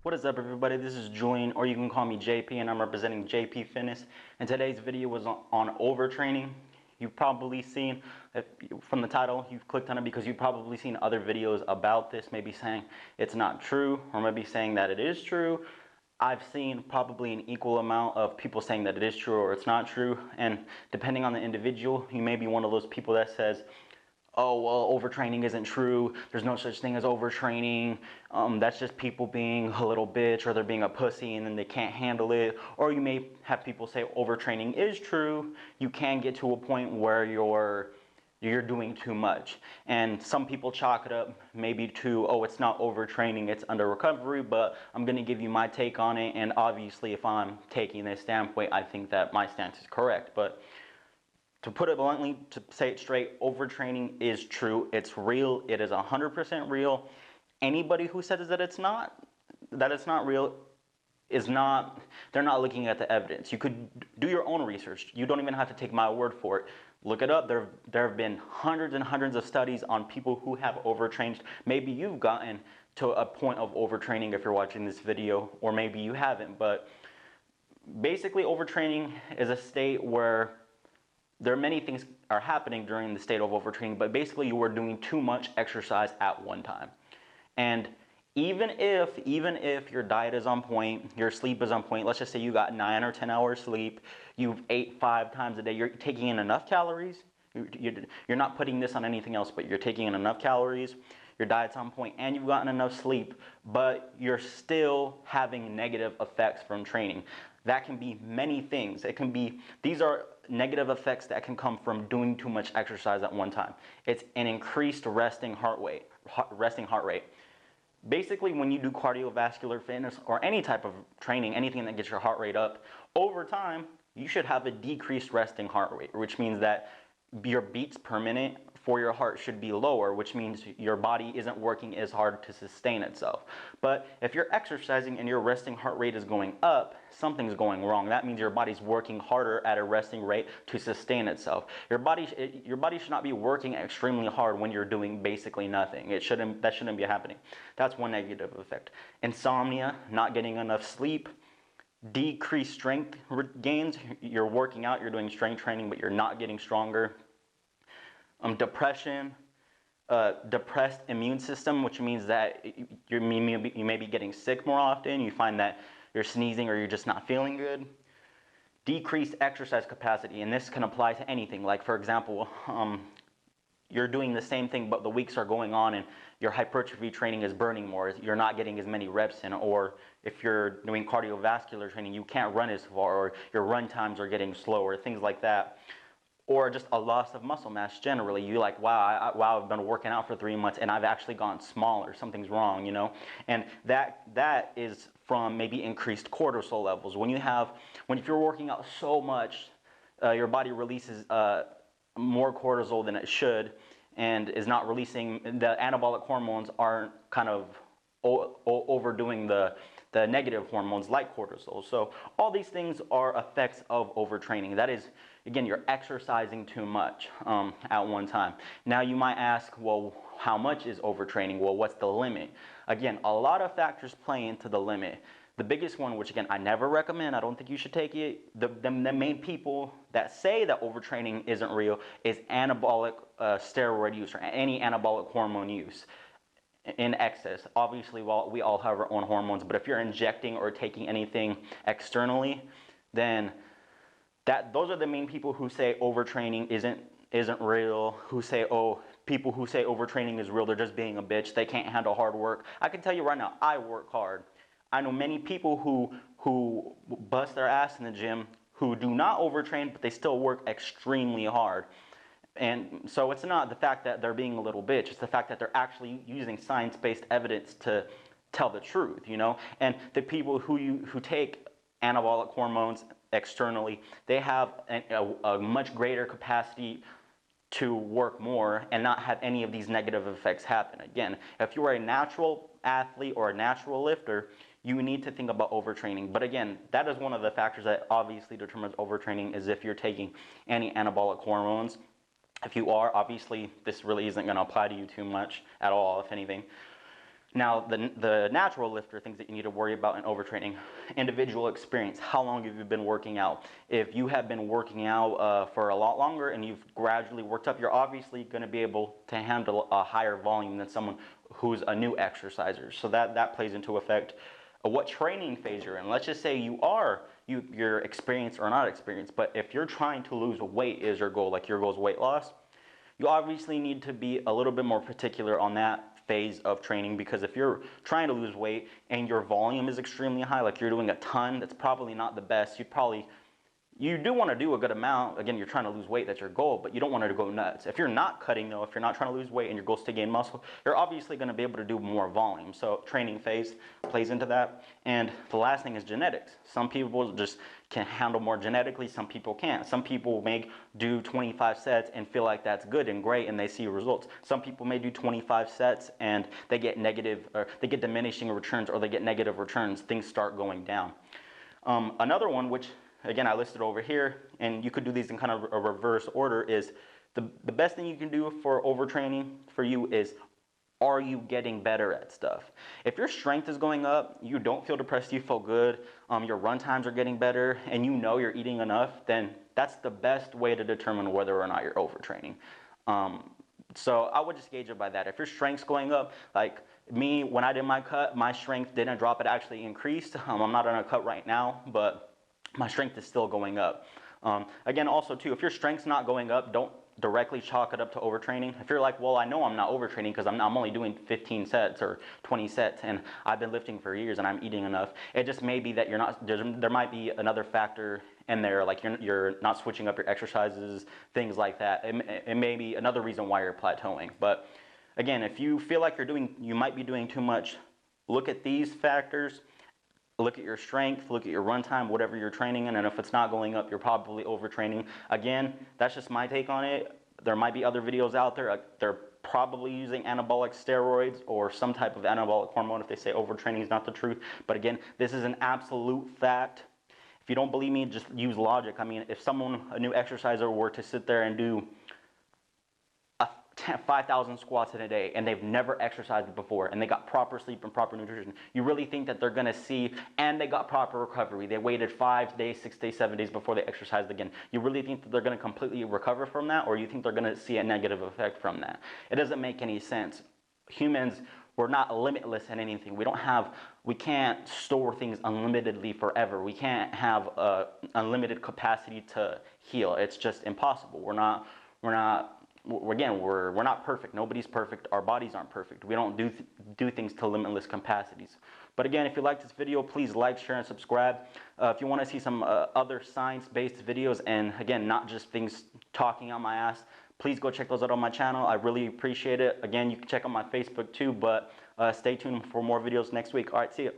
What is up, everybody? This is Julian, or you can call me JP, and I'm representing JP Fitness. And today's video was on overtraining. You've probably seen, from the title, you've clicked on it because you've probably seen other videos about this, maybe saying it's not true, or maybe saying that it is true. I've seen probably an equal amount of people saying that it is true or it's not true. And depending on the individual, you may be one of those people that says, oh, well, overtraining isn't true. There's no such thing as overtraining. That's just people being a little bitch, or they're being a pussy and then they can't handle it. Or you may have people say overtraining is true. You can get to a point where you're doing too much. And some people chalk it up maybe to, oh, it's not overtraining, it's under recovery, but I'm gonna give you my take on it. And obviously, if I'm taking this standpoint, I think that my stance is correct. But to put it bluntly, to say it straight, overtraining is true. It's real. It is 100% real. Anybody who says that it's not real, they're not looking at the evidence. You could do your own research. You don't even have to take my word for it. Look it up. There have been hundreds and hundreds of studies on people who have overtrained. Maybe you've gotten to a point of overtraining if you're watching this video, or maybe you haven't. But basically, overtraining is a state where there are many things are happening during the state of overtraining, but basically you are doing too much exercise at one time. And even if your diet is on point, your sleep is on point, let's just say you got 9 or 10 hours sleep, you've ate 5 times a day, you're taking in enough calories, you're not putting this on anything else, but you're taking in enough calories, your diet's on point, and you've gotten enough sleep, but you're still having negative effects from training. That can be many things. These are negative effects that can come from doing too much exercise at one time. It's an increased resting heart rate. Basically, when you do cardiovascular fitness or any type of training, anything that gets your heart rate up, over time, you should have a decreased resting heart rate, which means that your beats per minute for your heart should be lower, which means your body isn't working as hard to sustain itself. But if you're exercising and your resting heart rate is going up, something's going wrong. That means your body's working harder at a resting rate to sustain itself. Your body should not be working extremely hard when you're doing basically nothing. That shouldn't be happening. That's one negative effect. Insomnia, not getting enough sleep, decreased strength gains. You're working out, you're doing strength training, but you're not getting stronger. Depression, depressed immune system, which means that you may be getting sick more often. You find that you're sneezing or you're just not feeling good. Decreased exercise capacity, and this can apply to anything. Like, for example, you're doing the same thing, but the weeks are going on and your hypertrophy training is burning more. You're not getting as many reps in. Or if you're doing cardiovascular training, you can't run as far, or your run times are getting slower, things like that. Or just a loss of muscle mass generally. You're like, wow, I've been working out for 3 months and I've actually gone smaller. Something's wrong, you know? And that is from maybe increased cortisol levels. If you're working out so much, your body releases more cortisol than it should, and is not releasing, the anabolic hormones aren't kind of overdoing the negative hormones like cortisol. So all these things are effects of overtraining. That is, again, you're exercising too much at one time. Now you might ask, well, how much is overtraining? Well, what's the limit? Again, a lot of factors play into the limit. The biggest one, which again, I never recommend, I don't think you should take it, the main people that say that overtraining isn't real is anabolic steroid use or any anabolic hormone use in excess. Obviously, we all have our own hormones, but if you're injecting or taking anything externally, then those are the main people who say overtraining isn't real, who say, oh, people who say overtraining is real, they're just being a bitch, they can't handle hard work. I can tell you right now, I work hard. I know many people who bust their ass in the gym who do not overtrain, but they still work extremely hard. And so it's not the fact that they're being a little bitch, it's the fact that they're actually using science-based evidence to tell the truth, you know? And the people who take anabolic hormones externally, they have a much greater capacity to work more and not have any of these negative effects happen. Again, if you are a natural athlete or a natural lifter, you need to think about overtraining. But again, that is one of the factors that obviously determines overtraining, is if you're taking any anabolic hormones. If you are, obviously this really isn't going to apply to you too much at all, if anything. Now, the natural lifter, things that you need to worry about in overtraining: individual experience. How long have you been working out? If you have been working out for a lot longer and you've gradually worked up, you're obviously going to be able to handle a higher volume than someone who's a new exerciser. So that plays into effect. What training phase you're in. Let's just say you're experienced or not experienced, but if you're trying to lose weight is your goal, like your goal is weight loss, you obviously need to be a little bit more particular on that phase of training, because if you're trying to lose weight and your volume is extremely high, like you're doing a ton, that's probably not the best. You do want to do a good amount. Again, you're trying to lose weight, that's your goal, but you don't want it to go nuts. If you're not cutting though, if you're not trying to lose weight and your goal is to gain muscle, you're obviously going to be able to do more volume. So training phase plays into that. And the last thing is genetics. Some people just can handle more genetically, some people can't. Some people may do 25 sets and feel like that's good and great and they see results. Some people may do 25 sets and they get negative, or they get diminishing returns, or they get negative returns. Things start going down. Another one, which again I listed over here, and you could do these in kind of a reverse order, is the best thing you can do for overtraining for you is, are you getting better at stuff? If your strength is going up, you don't feel depressed, you feel good, your run times are getting better, and you know you're eating enough, then that's the best way to determine whether or not you're overtraining. So I would just gauge it by that. If your strength's going up, like me, when I did my cut, my strength didn't drop, it actually increased. I'm not on a cut right now, but my strength is still going up. Again, also too, if your strength's not going up, don't directly chalk it up to overtraining. If you're like, well, I know I'm not overtraining because I'm only doing 15 sets or 20 sets and I've been lifting for years and I'm eating enough, it just may be that you're not, there might be another factor in there, like you're not switching up your exercises, things like that. It may be another reason why you're plateauing. But again, if you feel like you might be doing too much, look at these factors. Look at your strength, look at your run time, whatever you're training in, and if it's not going up, you're probably overtraining. Again, that's just my take on it. There might be other videos out there. They're probably using anabolic steroids or some type of anabolic hormone if they say overtraining is not the truth. But again, this is an absolute fact. If you don't believe me, just use logic. I mean, if someone, a new exerciser, were to sit there and do 5,000 squats in a day and they've never exercised before and they got proper sleep and proper nutrition, you really think that they're going to see, and they got proper recovery, they waited 5 days, 6 days, 7 days before they exercised again, you really think that they're going to completely recover from that, or you think they're going to see a negative effect from that? It doesn't make any sense. Humans, we're not limitless in anything. We can't store things unlimitedly forever. We can't have unlimited capacity to heal. It's just impossible. We're not perfect. Nobody's perfect. Our bodies aren't perfect. We don't do things to limitless capacities. But again, if you like this video, please like, share, and subscribe. If you want to see some other science-based videos, and again, not just things talking out my ass, please go check those out on my channel. I really appreciate it. Again, you can check out my Facebook too, but stay tuned for more videos next week. All right, see ya.